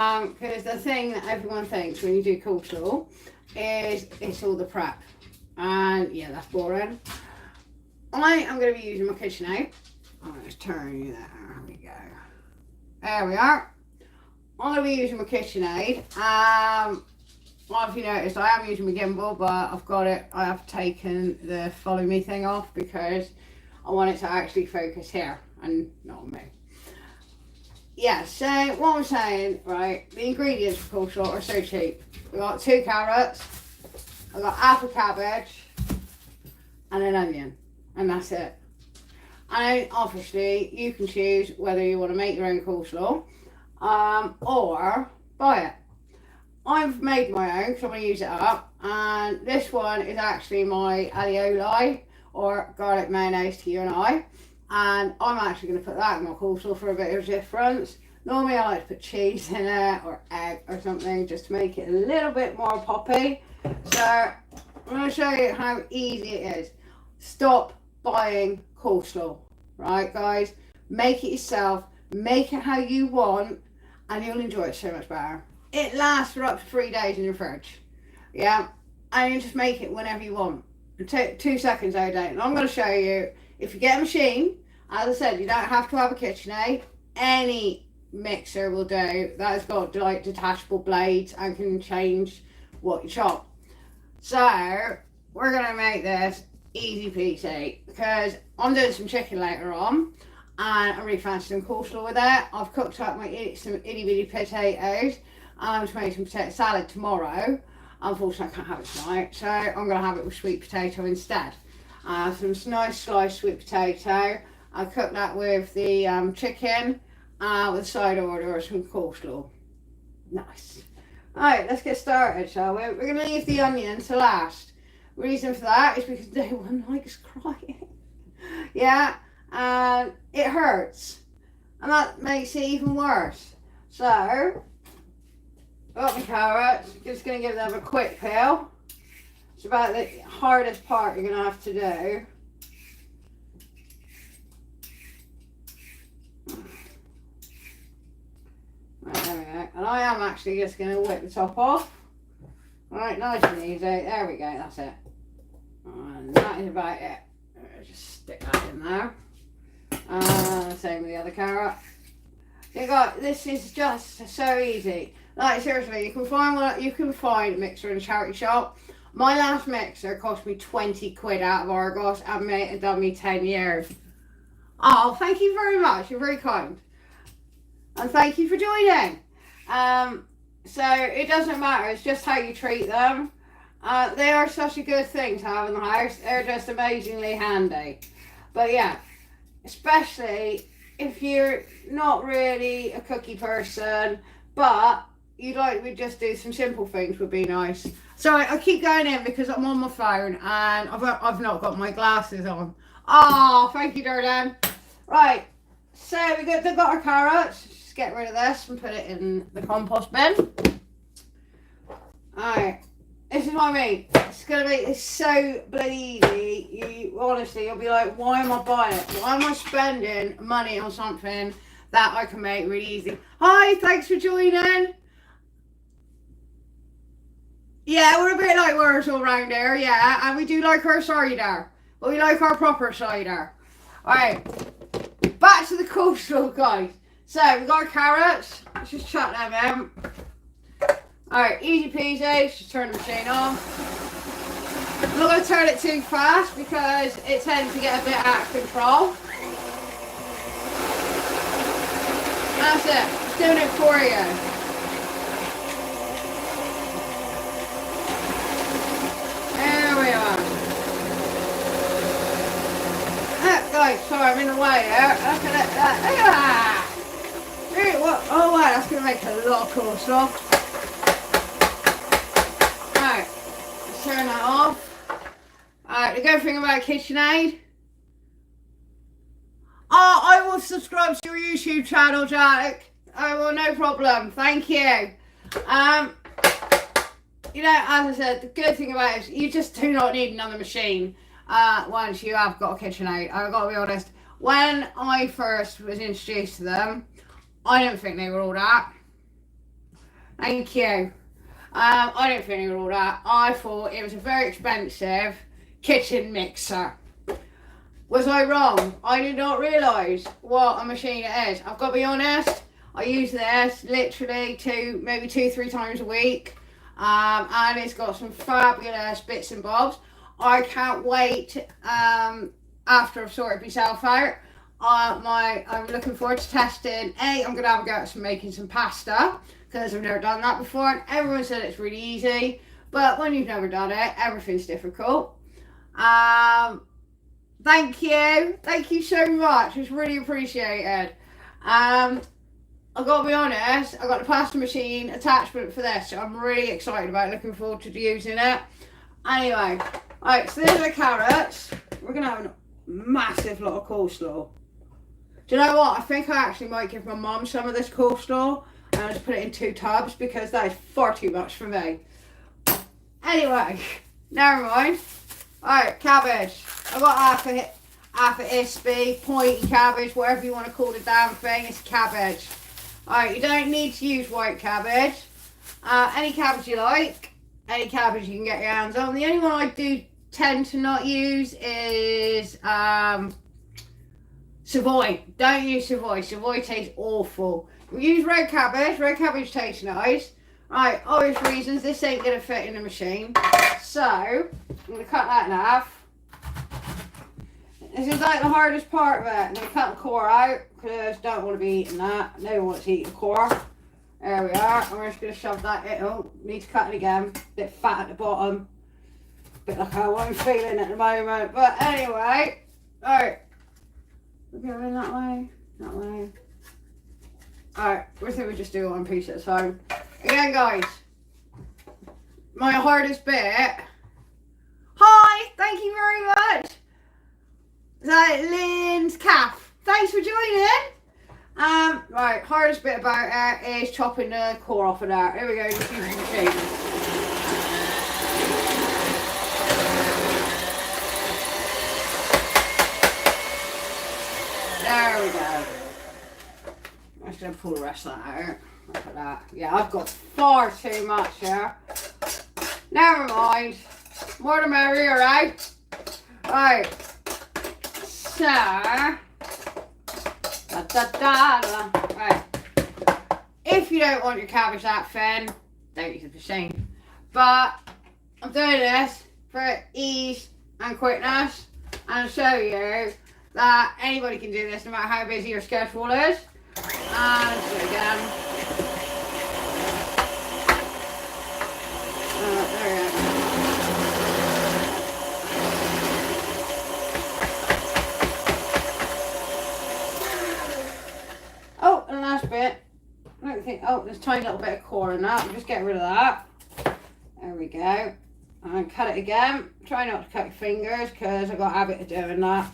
Because the thing that everyone thinks when you do coleslaw is it's all the prep. And yeah, that's boring. I am going to be using my KitchenAid. I'm going to turn you there. There we go. There we are. I'm going to be using my KitchenAid. Well, if you noticed, I am using my gimbal, but I have taken the follow me thing off because I want it to actually focus here and not on me. Yeah, so what I'm saying, right, the ingredients for coleslaw are so cheap. We've got 2 carrots, I've got half a cabbage, and an onion, and that's it. And obviously, you can choose whether you want to make your own coleslaw or buy it. I've made my own because I'm going to use it up, and this one is actually my alioli or garlic mayonnaise to you and I, and I'm actually going to put that in my coleslaw for a bit of difference. Normally I like to put cheese in it or egg or something just to make it a little bit more poppy. So I'm going to show you how easy it is. Stop buying coleslaw, right guys? Make it yourself, make it how you want, and you'll enjoy it so much better. It lasts for up to 3 days in your fridge. Yeah, and you just make it whenever you want. Take 2 seconds out of day. And I'm going to show you, if you get a machine, as I said, you don't have to have a KitchenAid. Any mixer will do. That has got like detachable blades and can change what you chop. So we're going to make this easy peasy because I'm doing some chicken later on. And I really fancy some coleslaw with it. I've cooked up some itty bitty potatoes. I'm to make some potato salad tomorrow. Unfortunately, I can't have it tonight, so I'm going to have it with sweet potato instead. Some nice sliced sweet potato. I cooked that with the chicken with a side order of some coleslaw. Nice. Alright, let's get started, shall we? We're going to leave the onion to last. Reason for that is because no one likes crying. Yeah, and it hurts. And that makes it even worse. So, got my carrots, just going to give them a quick peel. It's about the hardest part you're going to have to do. Right, there we go. And I am actually just going to whip the top off. Right, nice and easy. There we go, that's it. And that is about it. Just stick that in there. Same with the other carrot. This is just so easy. Like seriously, you can find a mixer in a charity shop. My last mixer cost me 20 quid out of Argos and it had done me 10 years. Oh, thank you very much. You're very kind. And thank you for joining. So it doesn't matter. It's just how you treat them. They are such a good thing to have in the house. They're just amazingly handy. But yeah, especially if you're not really a cookie person, but you'd like to just do some simple things would be nice. Sorry, I keep going in because I'm on my phone and I've not got my glasses on. Oh, thank you, darling. Right, so we've got our carrots. Just get rid of this and put it in the compost bin. Alright, this is what I mean. It's so bloody easy. Honestly, you'll be like, why am I buying it? Why am I spending money on something that I can make really easy? Hi, thanks for joining. Yeah, we're a bit like words all around here, yeah, and we do like our cider, but we like our proper cider. Alright, back to the coleslaw, guys. So, we've got our carrots, let's just chuck them in. Alright, easy peasy, just turn the machine on. I'm not going to turn it too fast because it tends to get a bit out of control. That's it, it's doing it for you. Guys, sorry, I'm in the way here. Look at that. Look at that. Oh, wow, that's going to make a lot of coleslaw. Right, let's turn that off. Alright, the good thing about KitchenAid. Oh, I will subscribe to your YouTube channel, Jack. I will, no problem. Thank you. You know, as I said, the good thing about it is you just do not need another machine. Once you have got a KitchenAid. I've got to be honest, when I first was introduced to them, I don't think they were all that. Thank you. I didn't think of all that. I thought it was a very expensive kitchen mixer. Was I wrong? I did not realise what a machine it is. I've got to be honest, I use this literally maybe 2-3 times a week. And it's got some fabulous bits and bobs. I can't wait after I've sorted myself out. I'm looking forward to testing. I'm going to have a go at making some pasta because I've never done that before, and everyone said it's really easy. But when you've never done it, everything's difficult. Thank you so much. It's really appreciated. I've got to be honest, I've got the pasta machine attachment for this, so I'm really excited about it, looking forward to using it. Anyway, right, so there's the carrots. We're going to have a massive lot of coleslaw. Do you know what? I think I actually might give my mum some of this coleslaw and I'll just put it in 2 tubs because that is far too much for me. Anyway, never mind. Alright, cabbage. I've got half a ispy, pointy cabbage, whatever you want to call the damn thing. It's cabbage. Alright, you don't need to use white cabbage. Any cabbage you like. Any cabbage you can get your hands on. The only one I do tend to not use is Savoy. Don't use Savoy. Savoy tastes awful. We use red cabbage. Red cabbage tastes nice. Right, obvious reasons, this ain't going to fit in the machine. So, I'm going to cut that in half. This is like the hardest part of it. I'm going to cut the core out because I don't want to be eating that. No one wants to eat the core. There we are. And we're just going to shove that in. Oh, need to cut it again. Bit fat at the bottom. Bit like how I'm feeling at the moment. But anyway, alright. We're going that way. That way. Alright, we think we just do one piece at a time. Again, guys, my hardest bit. Hi, thank you very much. Lynn's calf. Thanks for joining. Right, hardest bit about it is chopping the core off of that. Here we go, just using the machine. There we go. I'm just going to pull the rest of that out. Look at that. Yeah, I've got far too much here. Never mind. More the merrier, right? Right. So. Right. If you don't want your cabbage that thin, don't use the machine. But I'm doing this for ease and quickness and show you that anybody can do this no matter how busy your schedule is. And do it again. There we go. Oh, and the last bit. I don't think. Oh, there's a tiny little bit of core in that. We'll just get rid of that. There we go. And cut it again. Try not to cut your fingers because I've got a habit of doing that.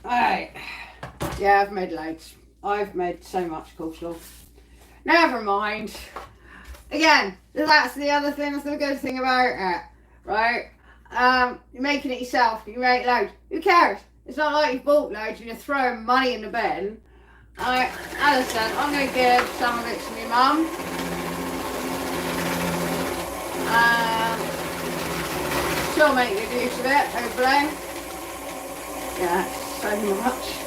Alright. Yeah, I've made loads. I've made so much coleslaw. Never mind. Again, that's the other thing, that's the good thing about it, right? You're making it yourself, you make loads. Who cares? It's not like you've bought loads and you're throwing money in the bin. As I said, I'm going to give some of it to my mum. She'll make good use of it, hopefully. Yeah, so much.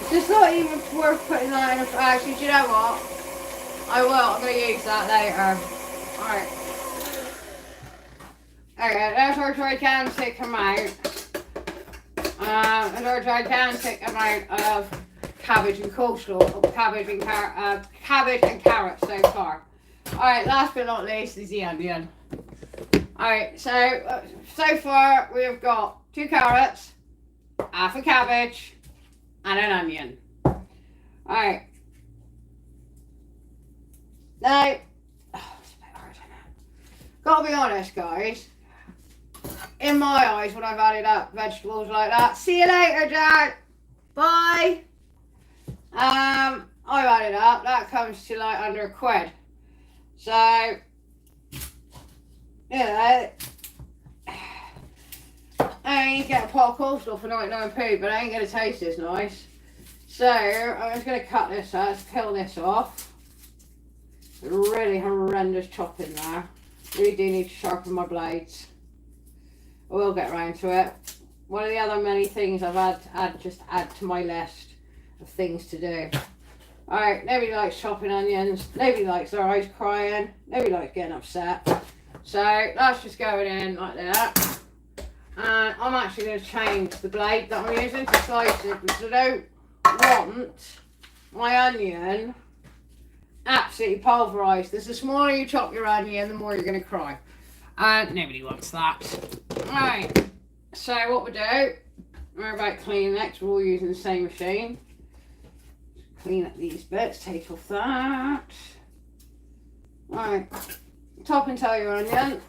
It's just not even worth putting that in a... Actually, do you know what? I will. I'm going to use that later. Alright. Okay, there's our gigantic amount. There's our gigantic amount of cabbage and coleslaw. Cabbage and carrots so far. Alright, last but not least is the onion. Alright, so far we have got 2 carrots, half a cabbage, and an onion. Alright. Now, it's a bit hard, isn't it? Gotta be honest, guys. In my eyes, when I've added up vegetables like that, see you later, Dad. Bye. I've added up. That comes to like under £1. So, you know, I mean, you get a pot of coleslaw for 99p, but it ain't gonna taste as nice. So, I'm just gonna cut this out, let's peel this off. horrendous chopping there. Really do need to sharpen my blades. I will get around to it. One of the other many things I've had to add to my list of things to do. Alright, nobody likes chopping onions. Nobody likes their eyes crying. Nobody likes getting upset. So that's just going in like that. And I'm actually going to change the blade that I'm using to slice it because I don't want my onion absolutely pulverised. The smaller you chop your onion, the more you're going to cry. And nobody wants that. Right, so what we do, we're about cleaning next. We're all using the same machine. Clean up these bits, take off that. Right, top and tail your onion.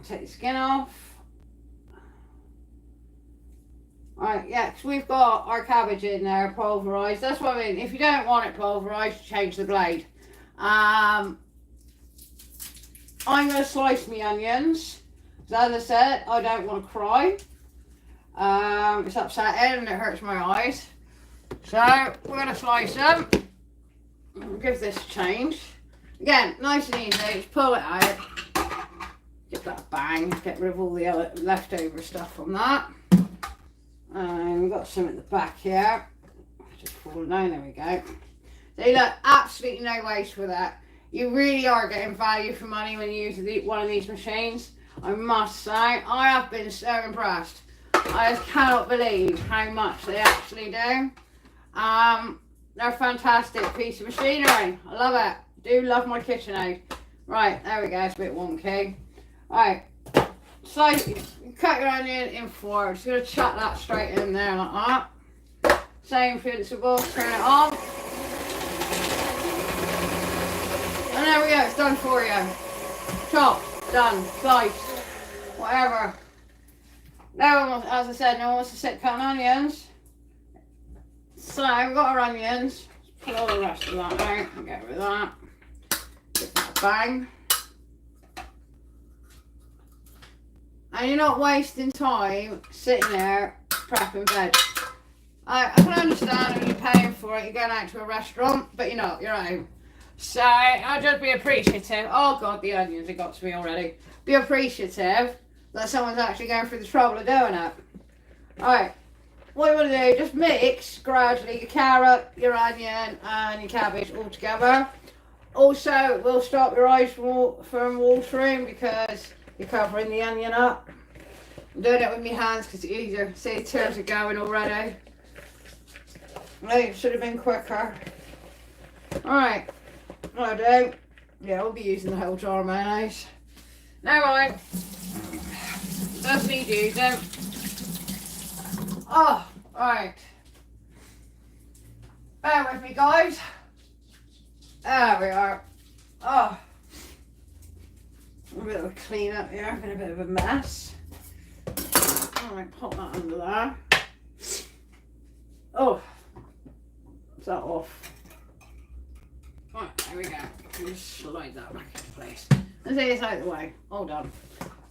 Take the skin off. Right, yeah, because we've got our cabbage in there pulverised. That's what I mean. If you don't want it pulverised, change the blade. I'm going to slice my onions. As I said, I don't want to cry. It's upsetting and it hurts my eyes. So we're going to slice them. We'll give this a change. Again, nice and easy. Just pull it out. Give that a bang. Get rid of all the other leftover stuff from that. And we've got some at the back here. Just falling down. There we go. So look, absolutely no waste with that. You really are getting value for money when you use one of these machines. I must say, I have been so impressed. I just cannot believe how much they actually do. They're a fantastic piece of machinery. I love it. Do love my KitchenAid. Right, there we go. It's a bit wonky. Right, so you cut your onion in four. I'm just going to chuck that straight in there like that. Same principle. Turn it on. And there we go. It's done for you. Chopped, done, sliced, whatever. No one wants, as I said, no one wants to sit cutting onions. So we've got our onions. Pull all the rest of that out and get rid of that. Give that a bang. And you're not wasting time sitting there prepping veg. I can understand when you're paying for it, you're going out to a restaurant, but you're not, you're at home. So I'll just be appreciative. Oh God, the onions have got to me already. Be appreciative that someone's actually going through the trouble of doing it. Alright, what you want to do, just mix gradually your carrot, your onion and your cabbage all together. Also, it will stop your eyes from watering because you're covering the onion up. I'm doing it with my hands because it's easier. See, the tears are going already. I think it should have been quicker. Alright, what I do, yeah, we'll be using the whole jar of mayonnaise. Never mind. That's me using. Oh, right. Bear with me, guys. There we are. Oh. A bit of a clean up here, been a bit of a mess. Alright, pop that under there. Oh, is that off? Right, there we go. Just slide that back into place. Let's see, it's out of the way. All done.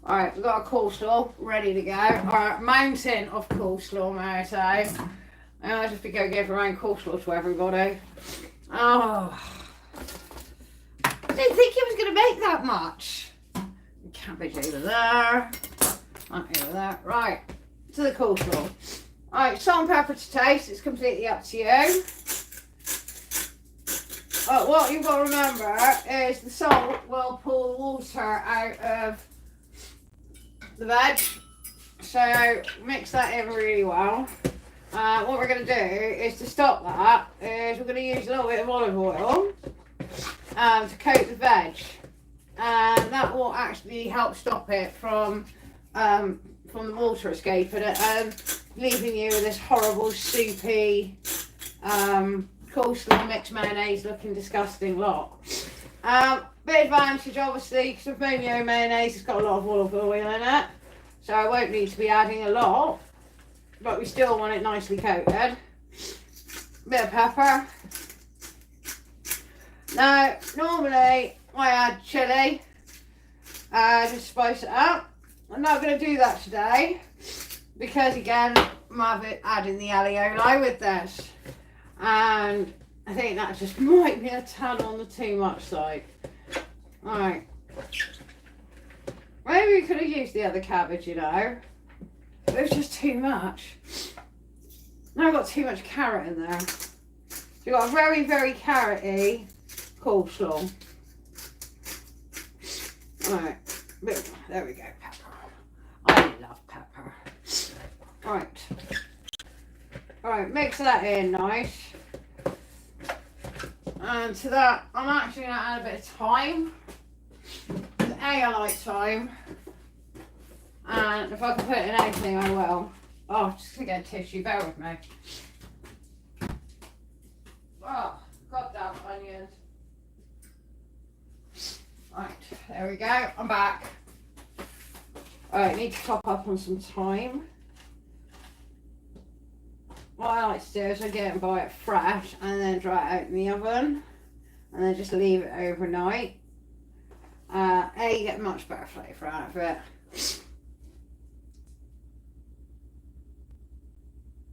Alright, we've got our coleslaw ready to go. Our mountain of coleslaw, may I say. And I'll just be going to give around coleslaw to everybody. Oh. I didn't think it was going to make that much. Cabbage over there. That over there. Right, to the coleslaw. Alright, salt and pepper to taste. It's completely up to you. But what you've got to remember is the salt will pull the water out of the veg. So mix that in really well. What we're going to do is to stop that is we're going to use a little bit of olive oil to coat the veg. And that will actually help stop it from the water escaping it and leaving you with this horrible soupy coleslaw mixed mayonnaise looking disgusting lot. Bit advantage obviously because of mayonnaise, it's got a lot of olive oil in it, so I won't need to be adding a lot, but we still want it nicely coated. Bit of pepper. Now normally I add chilli to spice it up. I'm not going to do that today because again I'm adding the alioli with this, and I think that just might be a tad on the too much side. Alright. Maybe we could have used the other cabbage, you know. But it was just too much. Now I've got too much carrot in there. You've got a very, very carroty coleslaw. Alright. There we go, pepper. I love pepper. Alright. Alright, mix that in nice. And to that, I'm actually going to add a bit of thyme. Because A, I like thyme. And if I can put it in anything, I will. Oh, just going to get a tissue, bear with me. Oh, goddamn onions. Right, there we go, I'm back. Alright, need to top up on some thyme. What I like to do is I get it and buy it fresh and then dry it out in the oven and then just leave it overnight. You get much better flavour out of it.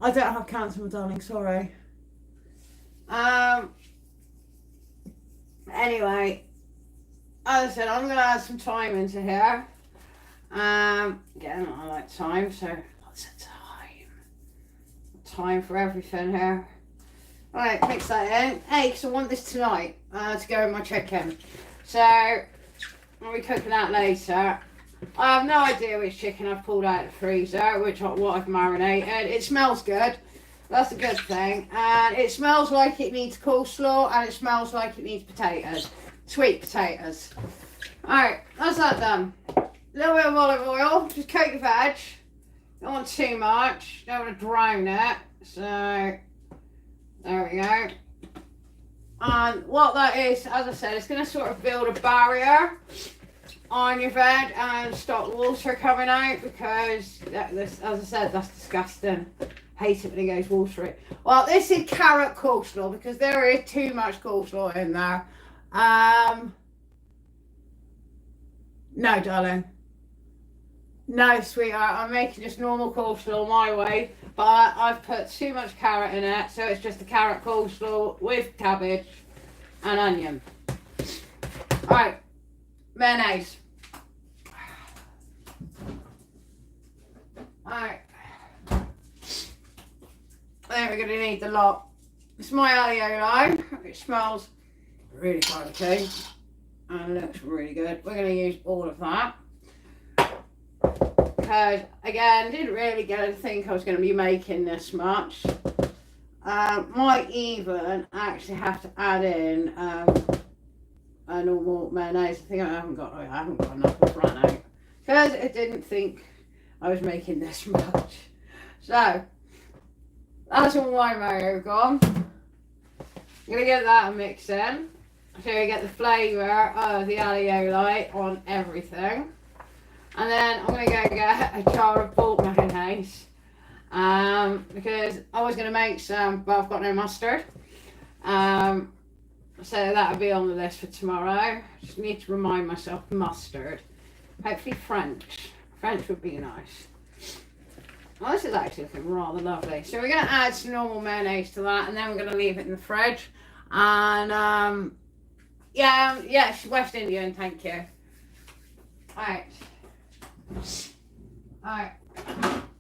I don't have cancer, my darling, sorry. Anyway, as I said, I'm going to add some thyme into here. Again, I like thyme, so lots of thyme. Thyme for everything here. Alright, mix that in. Hey, because I want this tonight to go in my chicken. So, I'll be cooking that later. I have no idea which chicken I've pulled out of the freezer, what I've marinated. It smells good. That's a good thing. And it smells like it needs coleslaw, and it smells like it needs potatoes. Sweet potatoes. Alright, that's that done. A little bit of olive oil. Just coat your veg. Don't want too much. Don't want to drown it. So, there we go. And what that is, as I said, it's going to sort of build a barrier on your veg and stop water coming out because, as I said, that's disgusting. Hate it when it goes watery. Well, this is carrot coleslaw because there is too much coleslaw in there. No, darling. No, sweetheart. I'm making just normal coleslaw my way, but I've put too much carrot in it, so it's just a carrot coleslaw with cabbage and onion. Right, mayonnaise. Alright. Then we're going to need the lot. It's my alioli, which smells really quality and looks really good. We're going to use all of that. Because, again, didn't really think I was going to be making this much. Might even actually have to add in a normal mayonnaise. I think I haven't got enough of run out. Because I didn't think I was making this much. So, that's all my mayo gone. I'm going to get that and mix in. So you get the flavour of the alioli on everything. And then I'm going to go get a jar of bulk mayonnaise. Because I was going to make some, but I've got no mustard. So that'll be on the list for tomorrow. Just need to remind myself mustard. Hopefully French. French would be nice. Well, this is actually looking rather lovely. So we're going to add some normal mayonnaise to that, and then we're going to leave it in the fridge. And yeah, West Indian, thank you. Alright. Alright.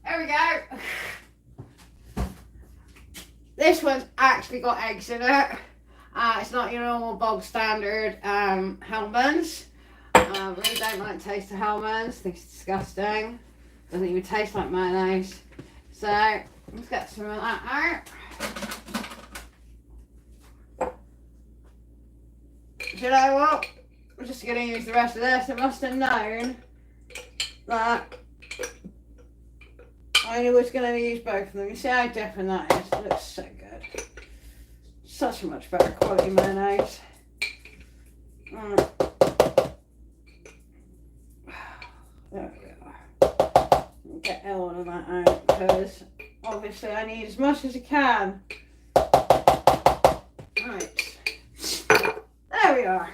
There we go. This one's actually got eggs in it. It's not your normal bog standard Hellmann's. Really don't like the taste of Hellmann's. I think it's disgusting. Doesn't even taste like mayonnaise. So let's get some of that out. Do you know what? I'm just going to use the rest of this. I must have known that I was going to use both of them. You see how different that is? It looks so good. Such a much better quality mayonnaise. There we go. Get all of that out because obviously I need as much as I can. Right. There we are.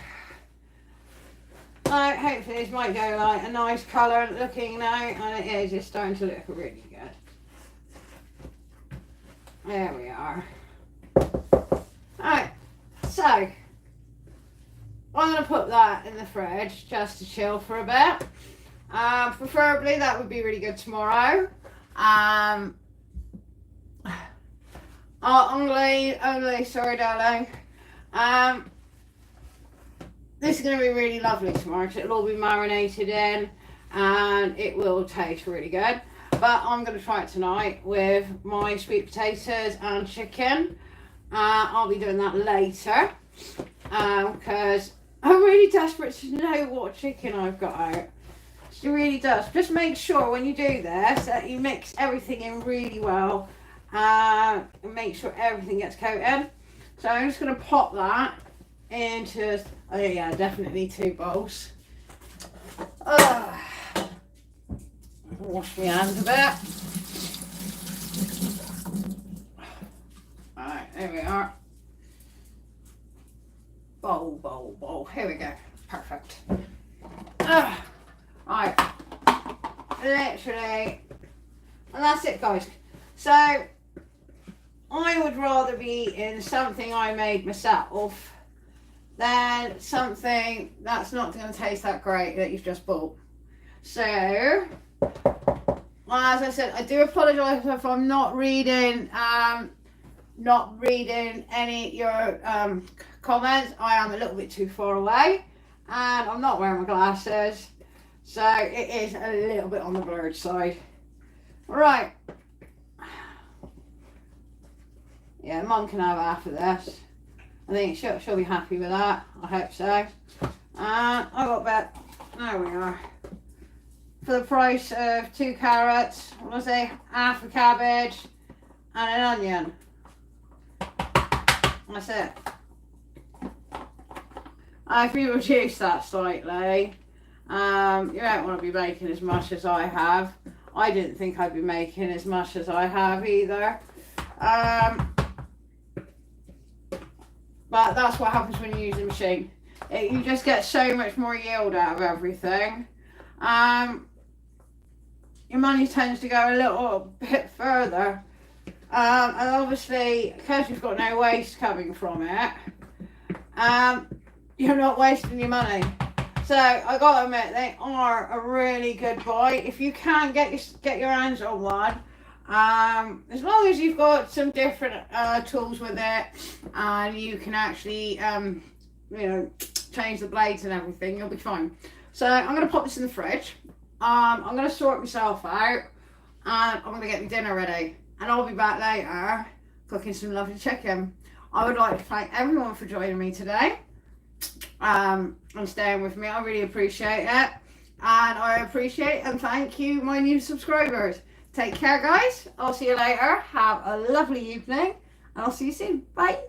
Right, hopefully this might go like a nice colour looking now, and it is, it's starting to look really good. There we are. Alright, I'm going to put that in the fridge just to chill for a bit. Preferably that would be really good tomorrow. Only, sorry darling. This is going to be really lovely tomorrow because it'll all be marinated in and it will taste really good. But I'm going to try it tonight with my sweet potatoes and chicken. I'll be doing that later because I'm really desperate to know what chicken I've got out. It really does. Just make sure when you do this that you mix everything in really well and make sure everything gets coated. So I'm just going to pop that into, oh yeah, definitely 2 bowls. Wash my hands a bit. Alright, there we are. Bowl. Here we go. Perfect. Right. Literally. And that's it, guys. So, I would rather be in something I made myself than something that's not going to taste that great that you've just bought. So, as I said, I do apologise if I'm not reading any of your comments. I am a little bit too far away and I'm not wearing my glasses, so it is a little bit on the blurred side. Right. Yeah, Mum can have half of this. I think she'll be happy with that. I hope so. I got about, there we are. For the price of 2 carrots, what was it? Half a cabbage and an onion. That's it. If you reduce that slightly, you don't want to be making as much as I have. I didn't think I'd be making as much as I have either. But that's what happens when you use the machine. You just get so much more yield out of everything. Your money tends to go a little bit further. And obviously, because you've got no waste coming from it, you're not wasting your money. So I gotta admit, they are a really good buy. If you can get your hands on one, as long as you've got some different tools with it, and you can actually change the blades and everything, you'll be fine. So I'm gonna pop this in the fridge. I'm gonna sort myself out, and I'm gonna get my dinner ready, and I'll be back later cooking some lovely chicken. I would like to thank everyone for joining me today and staying with me. I really appreciate it, and I appreciate and thank you, my new subscribers. Take care, guys. I'll see you later. Have a lovely evening, and I'll see you soon. Bye.